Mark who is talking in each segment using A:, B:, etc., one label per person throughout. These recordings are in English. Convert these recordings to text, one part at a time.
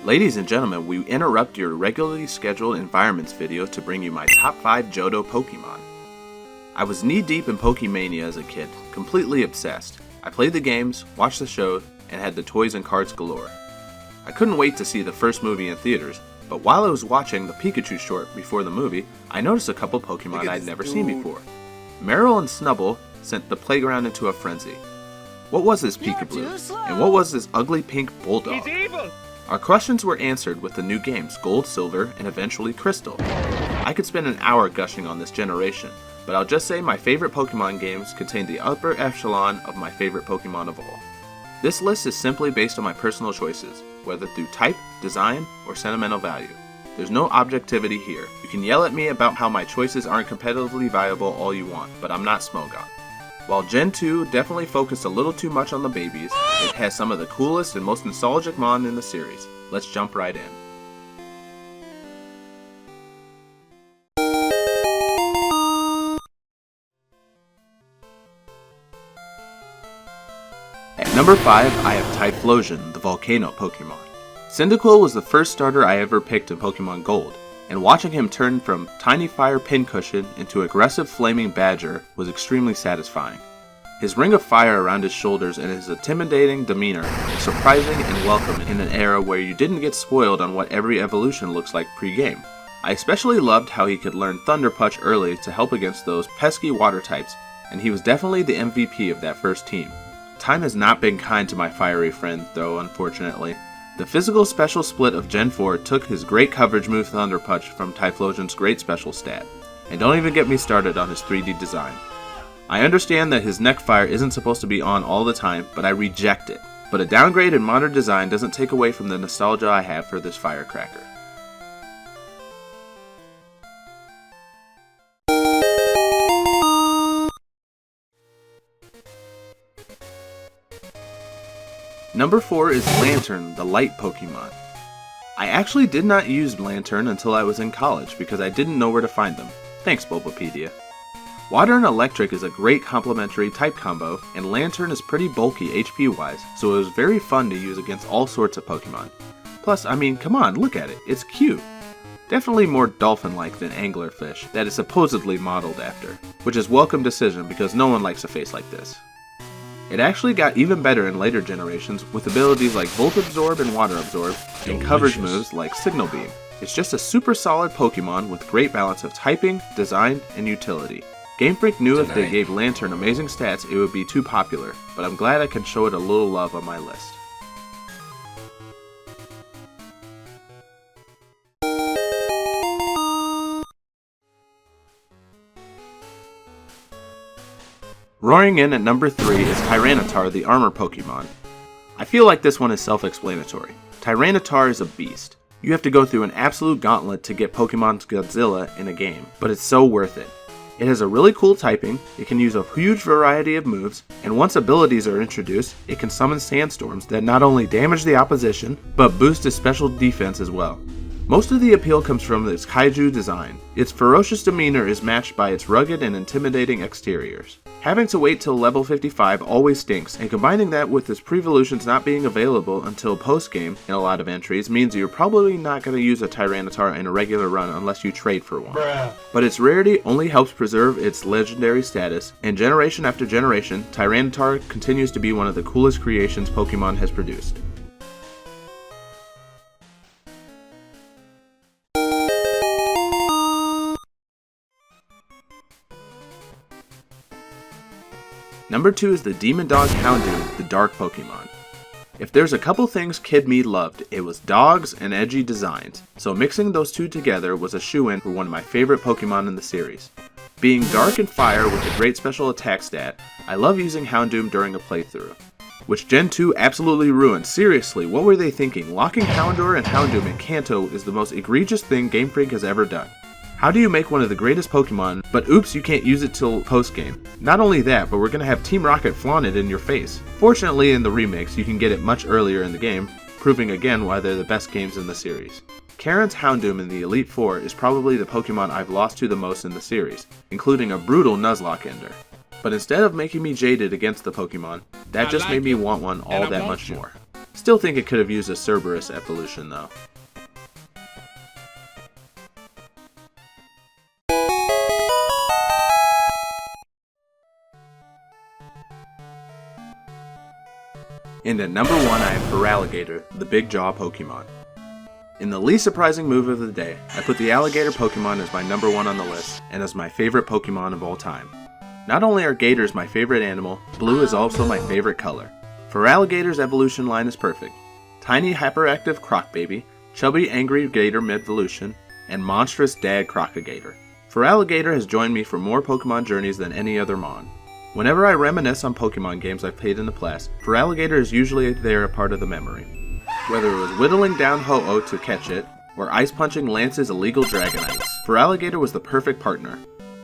A: Ladies and gentlemen, we interrupt your regularly scheduled environments video to bring you my top 5 Johto Pokémon. I was knee-deep in Pokemania as a kid, completely obsessed. I played the games, watched the show, and had the toys and cards galore. I couldn't wait to see the first movie in theaters, but while I was watching the Pikachu short before the movie, I noticed a couple Pokemon I'd never seen before. Meryl and Snubbull sent the playground into a frenzy. What was this Peekaboo? And what was this ugly pink bulldog?
B: He's evil!
A: Our questions were answered with the new games, Gold, Silver, and eventually Crystal. I could spend an hour gushing on this generation, but I'll just say my favorite Pokemon games contain the upper echelon of my favorite Pokemon of all. This list is simply based on my personal choices, whether through type, design, or sentimental value. There's no objectivity here. You can yell at me about how my choices aren't competitively viable all you want, but I'm not Smogon. While Gen 2 definitely focused a little too much on the babies, it has some of the coolest and most nostalgic mon in the series. Let's jump right in. At number 5, I have Typhlosion, the volcano Pokemon. Cyndaquil was the first starter I ever picked in Pokemon Gold, and watching him turn from tiny fire pincushion into aggressive flaming badger was extremely satisfying. His ring of fire around his shoulders and his intimidating demeanor were surprising and welcome in an era where you didn't get spoiled on what every evolution looks like pre-game. I especially loved how he could learn Thunder Punch early to help against those pesky water types, and he was definitely the MVP of that first team. Time has not been kind to my fiery friend though, unfortunately. The physical special split of Gen 4 took his great coverage move Thunder Punch from Typhlosion's great special stat. And don't even get me started on his 3D design. I understand that his neck fire isn't supposed to be on all the time, but I reject it. But a downgrade in modern design doesn't take away from the nostalgia I have for this firecracker. Number 4 is Lanturn, the light Pokemon. I actually did not use Lanturn until I was in college because I didn't know where to find them. Thanks, Bulbapedia. Water and Electric is a great complementary type combo, and Lanturn is pretty bulky HP wise, so it was very fun to use against all sorts of Pokemon. Plus, I mean, come on, look at it, it's cute. Definitely more dolphin-like than anglerfish that is supposedly modeled after, which is welcome decision because no one likes a face like this. It actually got even better in later generations with abilities like Volt Absorb and Water Absorb, and coverage moves like Signal Beam. It's just a super solid Pokemon with great balance of typing, design, and utility. Game Freak knew if they gave Lanturn amazing stats it would be too popular, but I'm glad I can show it a little love on my list. Roaring in at number 3 is Tyranitar, the armor Pokemon. I feel like this one is self-explanatory. Tyranitar is a beast. You have to go through an absolute gauntlet to get Pokemon's Godzilla in a game, but it's so worth it. It has a really cool typing, it can use a huge variety of moves, and once abilities are introduced, it can summon sandstorms that not only damage the opposition, but boost its special defense as well. Most of the appeal comes from its kaiju design. Its ferocious demeanor is matched by its rugged and intimidating exteriors. Having to wait till level 55 always stinks, and combining that with its pre-evolutions not being available until post-game in a lot of entries means you're probably not going to use a Tyranitar in a regular run unless you trade for one. But its rarity only helps preserve its legendary status, and generation after generation, Tyranitar continues to be one of the coolest creations Pokemon has produced. Number 2 is the Demon Dog Houndoom, the dark Pokemon. If there's a couple things Kid Me loved, it was dogs and edgy designs, so mixing those two together was a shoo-in for one of my favorite Pokemon in the series. Being dark and fire with a great special attack stat, I love using Houndoom during a playthrough. Which Gen 2 absolutely ruined. Seriously, what were they thinking? Locking Houndour and Houndoom in Kanto is the most egregious thing Game Freak has ever done. How do you make one of the greatest Pokemon, but oops, you can't use it till post-game? Not only that, but we're gonna have Team Rocket flaunt it in your face. Fortunately, in the remakes, you can get it much earlier in the game, proving again why they're the best games in the series. Karen's Houndoom in the Elite Four is probably the Pokemon I've lost to the most in the series, including a brutal Nuzlocke ender. But instead of making me jaded against the Pokemon, that just made me want one all that much more. Still think it could have used a Cerberus evolution though. And at number 1 I have Feraligatr, the big jaw Pokemon. In the least surprising move of the day, I put the alligator Pokemon as my number 1 on the list, and as my favorite Pokemon of all time. Not only are gators my favorite animal, blue is also my favorite color. Feraligatr's evolution line is perfect. Tiny hyperactive croc baby, chubby angry gator mid-evolution, and monstrous dad crocagator. Feraligatr has joined me for more Pokemon journeys than any other Mon. Whenever I reminisce on Pokemon games I've played in the past, Feraligatr is usually there a part of the memory. Whether it was whittling down Ho-Oh to catch it, or ice punching Lance's illegal Dragonites, Feraligatr was the perfect partner.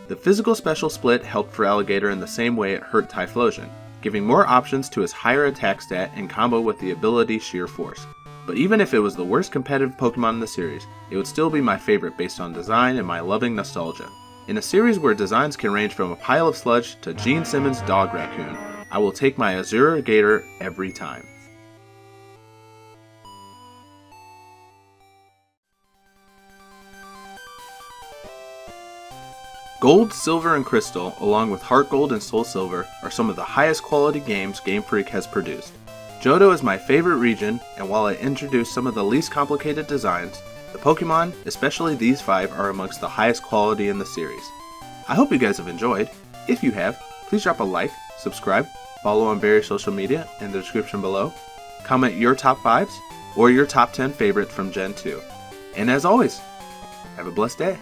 A: The physical special split helped Feraligatr in the same way it hurt Typhlosion, giving more options to his higher attack stat in combo with the ability Sheer Force. But even if it was the worst competitive Pokemon in the series, it would still be my favorite based on design and my loving nostalgia. In a series where designs can range from a pile of sludge to Gene Simmons' dog raccoon, I will take my Azure Gator every time. Gold, Silver, and Crystal, along with Heart Gold and Soul Silver, are some of the highest quality games Game Freak has produced. Johto is my favorite region, and while it introduced some of the least complicated designs, the Pokemon, especially these 5, are amongst the highest quality in the series. I hope you guys have enjoyed. If you have, please drop a like, subscribe, follow on various social media in the description below, comment your top 5s, or your top 10 favorites from Gen 2. And as always, have a blessed day.